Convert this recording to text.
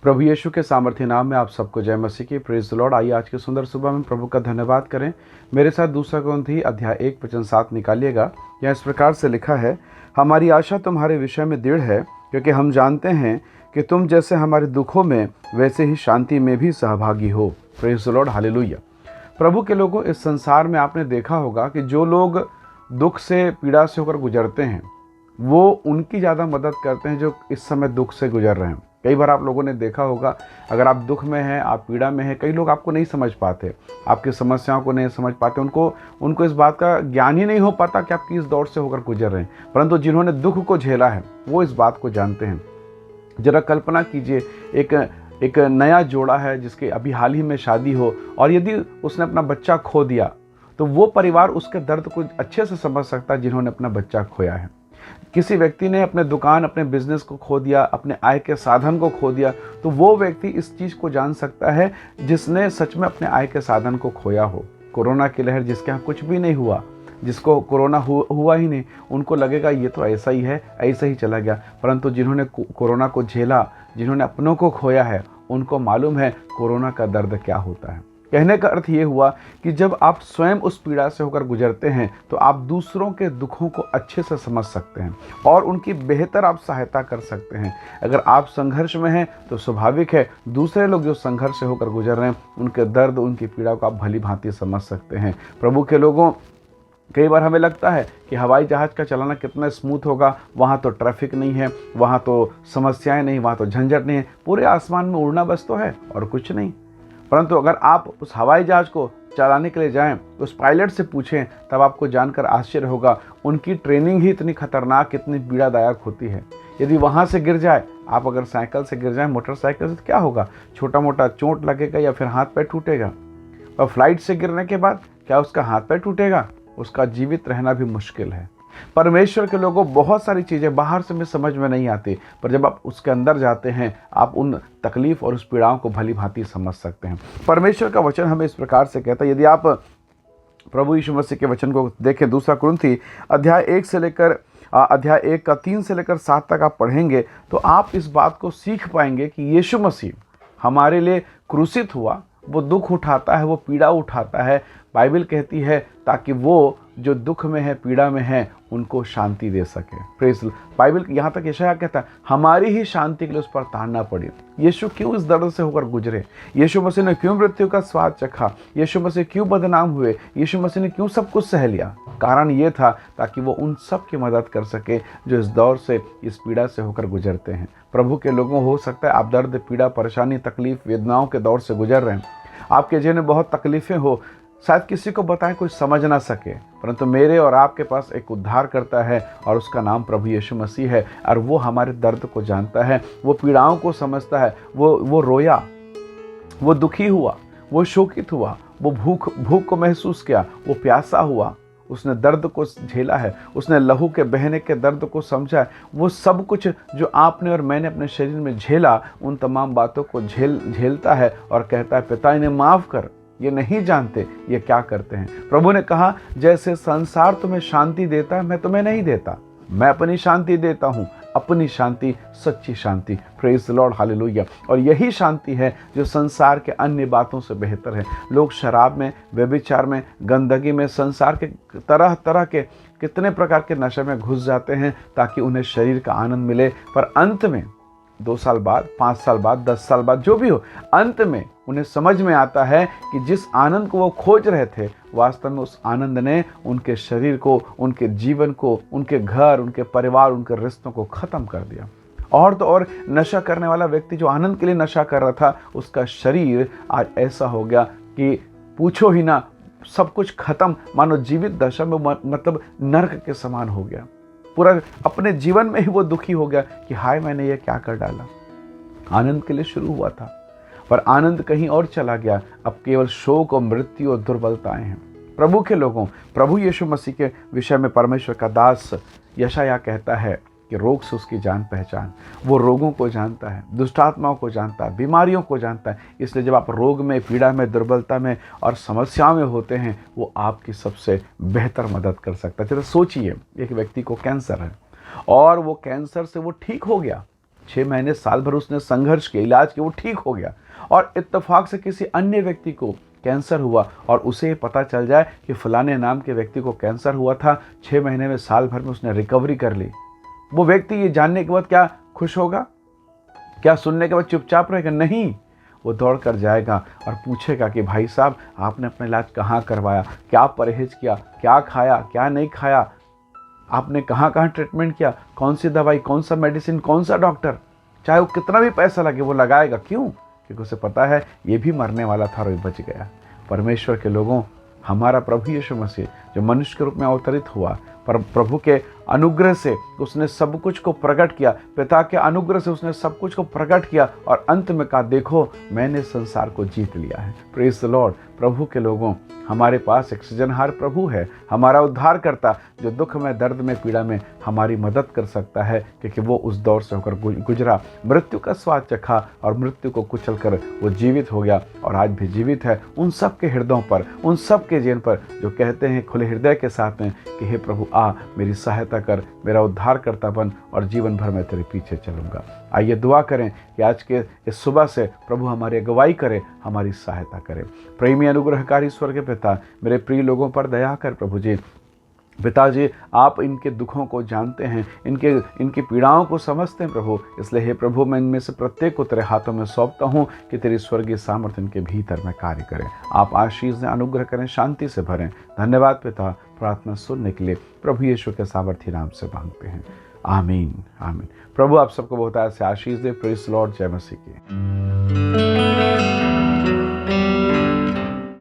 प्रभु यीशु के सामर्थ्य नाम में आप सबको जय मसीह की। Praise the Lord. आइए आज की सुंदर सुबह में प्रभु का धन्यवाद करें। मेरे साथ 2 कुरिन्थी अध्याय 1 वचन 7 निकालिएगा। यह इस प्रकार से लिखा है, हमारी आशा तुम्हारे विषय में दृढ़ है, क्योंकि हम जानते हैं कि तुम जैसे हमारे दुखों में वैसे ही शांति में भी सहभागी हो। Praise the Lord, hallelujah. प्रभु के लोगों, इस संसार में आपने देखा होगा कि जो लोग दुख से पीड़ा से होकर गुजरते हैं वो उनकी ज़्यादा मदद करते हैं जो इस समय दुख से गुजर रहे हैं। कई बार आप लोगों ने देखा होगा, अगर आप दुख में हैं, आप पीड़ा में हैं, कई लोग आपको नहीं समझ पाते, आपकी समस्याओं को नहीं समझ पाते, उनको इस बात का ज्ञान ही नहीं हो पाता कि आप किस दौर से होकर गुजर रहे हैं। परंतु जिन्होंने दुख को झेला है वो इस बात को जानते हैं। जरा कल्पना कीजिए, एक नया जोड़ा है जिसके अभी हाल ही में शादी हो, और यदि उसने अपना बच्चा खो दिया तो वो परिवार उसके दर्द को अच्छे से समझ सकता है जिन्होंने अपना बच्चा खोया है। किसी व्यक्ति ने अपने दुकान, अपने बिजनेस को खो दिया, अपने आय के साधन को खो दिया, तो वो व्यक्ति इस चीज़ को जान सकता है जिसने सच में अपने आय के साधन को खोया हो। कोरोना की लहर जिसके यहाँ कुछ भी नहीं हुआ, जिसको कोरोना हुआ ही नहीं, उनको लगेगा ये तो ऐसा ही है, ऐसा ही चला गया। परंतु जिन्होंने कोरोना को झेला, जिन्होंने अपनों को खोया है, उनको मालूम है कोरोना का दर्द क्या होता है। कहने का अर्थ ये हुआ कि जब आप स्वयं उस पीड़ा से होकर गुजरते हैं तो आप दूसरों के दुखों को अच्छे से समझ सकते हैं और उनकी बेहतर आप सहायता कर सकते हैं। अगर आप संघर्ष में हैं तो स्वाभाविक है दूसरे लोग जो संघर्ष से होकर गुजर रहे हैं उनके दर्द, उनकी पीड़ा को आप भली भांति समझ सकते हैं। प्रभु के लोगों, कई बार हमें लगता है कि हवाई जहाज़ का चलाना कितना स्मूथ होगा, वहाँ तो ट्रैफिक नहीं है, वहाँ तो समस्याएं नहीं, वहाँ तो झंझट नहीं है, पूरे आसमान में उड़ना बस तो है और कुछ नहीं। परंतु अगर आप उस हवाई जहाज़ को चलाने के लिए जाएं, उस पायलट से पूछें, तब आपको जानकर आश्चर्य होगा, उनकी ट्रेनिंग ही इतनी खतरनाक, इतनी पीड़ादायक होती है। यदि वहाँ से गिर जाए, आप अगर साइकिल से गिर जाएं, मोटरसाइकिल से, तो क्या होगा? छोटा मोटा चोट लगेगा या फिर हाथ पैर टूटेगा। और फ्लाइट से गिरने के बाद क्या उसका हाथ पैर टूटेगा? उसका जीवित रहना भी मुश्किल है। परमेश्वर के लोगों, बहुत सारी चीज़ें बाहर से में समझ में नहीं आती, पर जब आप उसके अंदर जाते हैं आप उन तकलीफ और उस पीड़ाओं को भली भांति समझ सकते हैं। परमेश्वर का वचन हमें इस प्रकार से कहता है, यदि आप प्रभु यीशु मसीह के वचन को देखें, 2 कुरिन्थी अध्याय 1 का 3 से लेकर 7 तक आप पढ़ेंगे तो आप इस बात को सीख पाएंगे कि यीशु मसीह हमारे लिए क्रूसित हुआ, वो दुख उठाता है, वो पीड़ा उठाता है। बाइबल कहती है ताकि वो जो दुख में है, पीड़ा में है, उनको शांति दे सके। प्रेज़। बाइबल यहाँ तक यशायाह कहता है हमारी ही शांति के लिए उस पर ताड़ना पड़ी। यीशु क्यों इस दर्द से होकर गुजरे? यीशु मसीह ने क्यों मृत्यु का स्वाद चखा? यीशु मसीह क्यों बदनाम हुए? यीशु मसीह ने क्यों सब कुछ सह लिया? कारण ये था ताकि वो उन सब की मदद कर सके जो इस दौर से, इस पीड़ा से होकर गुजरते हैं। प्रभु के लोगों, हो सकता है आप दर्द, पीड़ा, परेशानी, तकलीफ, वेदनाओं के दौर से गुजर रहे हैं। आपके जीवन में बहुत तकलीफ़ें हो, शायद किसी को बताएं कोई समझ ना सके, परंतु मेरे और आपके पास एक उद्धार करता है और उसका नाम प्रभु यीशु मसीह है। और वो हमारे दर्द को जानता है, वो पीड़ाओं को समझता है। वो रोया, वो दुखी हुआ, वो शोकित हुआ, वो भूख को महसूस किया, वो प्यासा हुआ, उसने दर्द को झेला है, उसने लहू के बहने के दर्द को समझा है। वो सब कुछ जो आपने और मैंने अपने शरीर में झेला, उन तमाम बातों को झेलता है और कहता है, पिता इन्हें माफ़ कर, ये नहीं जानते ये क्या करते हैं। प्रभु ने कहा, जैसे संसार तुम्हें शांति देता है, मैं तुम्हें नहीं देता, मैं अपनी शांति देता हूँ, अपनी शांति, सच्ची शांति। Praise the Lord, hallelujah. और यही शांति है जो संसार के अन्य बातों से बेहतर है। लोग शराब में, व्यभिचार में, गंदगी में, संसार के तरह तरह के कितने प्रकार के नशे में घुस जाते हैं ताकि उन्हें शरीर का आनंद मिले, पर अंत में 2 साल बाद, 5 साल बाद, 10 साल बाद, जो भी हो, अंत में उन्हें समझ में आता है कि जिस आनंद को वो खोज रहे थे, वास्तव में उस आनंद ने उनके शरीर को, उनके जीवन को, उनके घर, उनके परिवार, उनके रिश्तों को ख़त्म कर दिया। और तो और नशा करने वाला व्यक्ति जो आनंद के लिए नशा कर रहा था, उसका शरीर आज ऐसा हो गया कि पूछो ही ना, सब कुछ खत्म, मानो जीवित दशा में, मतलब नर्क के समान हो गया। पूरा अपने जीवन में ही वो दुखी हो गया कि हाय, मैंने ये क्या कर डाला। आनंद के लिए शुरू हुआ था पर आनंद कहीं और चला गया। अब केवल शोक और मृत्यु और दुर्बलताएं हैं। प्रभु के लोगों, प्रभु यीशु मसीह के विषय में परमेश्वर का दास यशायाह कहता है कि रोग से उसकी जान पहचान। वो रोगों को जानता है, दुष्टात्माओं को जानता है, बीमारियों को जानता है। इसलिए जब आप रोग में, पीड़ा में, दुर्बलता में और समस्याओं में होते हैं, वो आपकी सबसे बेहतर मदद कर सकता है। जरा सोचिए, एक व्यक्ति को कैंसर है और वो कैंसर से वो ठीक हो गया, 6 महीने साल भर उसने संघर्ष किया, इलाज किया, वो ठीक हो गया और इत्तेफाक से किसी अन्य व्यक्ति को कैंसर हुआ और उसे पता चल जाए कि फलाने नाम के व्यक्ति को कैंसर हुआ था, 6 महीने में, साल भर में उसने रिकवरी कर ली। वो व्यक्ति ये जानने के बाद क्या खुश होगा? क्या सुनने के बाद चुपचाप रहेगा? नहीं, वो दौड़ कर जाएगा और पूछेगा कि भाई साहब, आपने अपना इलाज कहाँ करवाया, क्या परहेज किया, क्या खाया, क्या नहीं खाया, आपने कहाँ कहाँ ट्रीटमेंट किया, कौन सी दवाई, कौन सा मेडिसिन, कौन सा डॉक्टर, चाहे वो कितना भी पैसा लगे वो लगाएगा। क्यों? क्योंकि उसे पता है ये भी मरने वाला था और ये बच गया। परमेश्वर के लोगों, हमारा प्रभु यीशु मसीह जो मनुष्य के रूप में अवतरित हुआ, पर प्रभु के अनुग्रह से उसने सब कुछ को प्रकट किया, पिता के अनुग्रह से उसने सब कुछ को प्रकट किया और अंत में कहा, देखो मैंने संसार को जीत लिया है। Praise the Lord. प्रभु के लोगों, हमारे पास एक सृजनहार प्रभु है, हमारा उद्धार करता, जो दुख में, दर्द में, पीड़ा में हमारी मदद कर सकता है, क्योंकि वो उस दौर से होकर गुजरा, मृत्यु का स्वाद चखा और मृत्यु को कुचल कर वो जीवित हो गया और आज भी जीवित है उन सब के हृदयों पर, उन सब के जीवन पर जो कहते हैं खुले हृदय के साथ में कि हे प्रभु आ, मेरी सहायता कर, मेरा उद्धार करता बन और जीवन भर मैं तेरे पीछे चलूँगा। आइए दुआ करें कि आज के इस सुबह से प्रभु हमारी अगुवाई करे, हमारी सहायता करे। प्रेमी अनुग्रहकारी स्वर्ग के पिता, मेरे प्रिय लोगों पर दया कर प्रभु जी। पिताजी, आप इनके दुखों को जानते हैं, इनकी पीड़ाओं को समझते हैं प्रभु, इसलिए हे प्रभु मैं इनमें से प्रत्येक को तेरे हाथों में सौंपता हूँ कि तेरी स्वर्गीय सामर्थ्य इनके भीतर में कार्य करें। आप आशीष दें, अनुग्रह करें, शांति से भरें। धन्यवाद पिता, प्रार्थना सुनने के लिए प्रभु यीशु के सामर्थ्य नाम से मांगते हैं, आमीन आमीन। प्रभु आप सबको बहुत ऐसे आशीष दे। Praise the lord. जय मसीह की।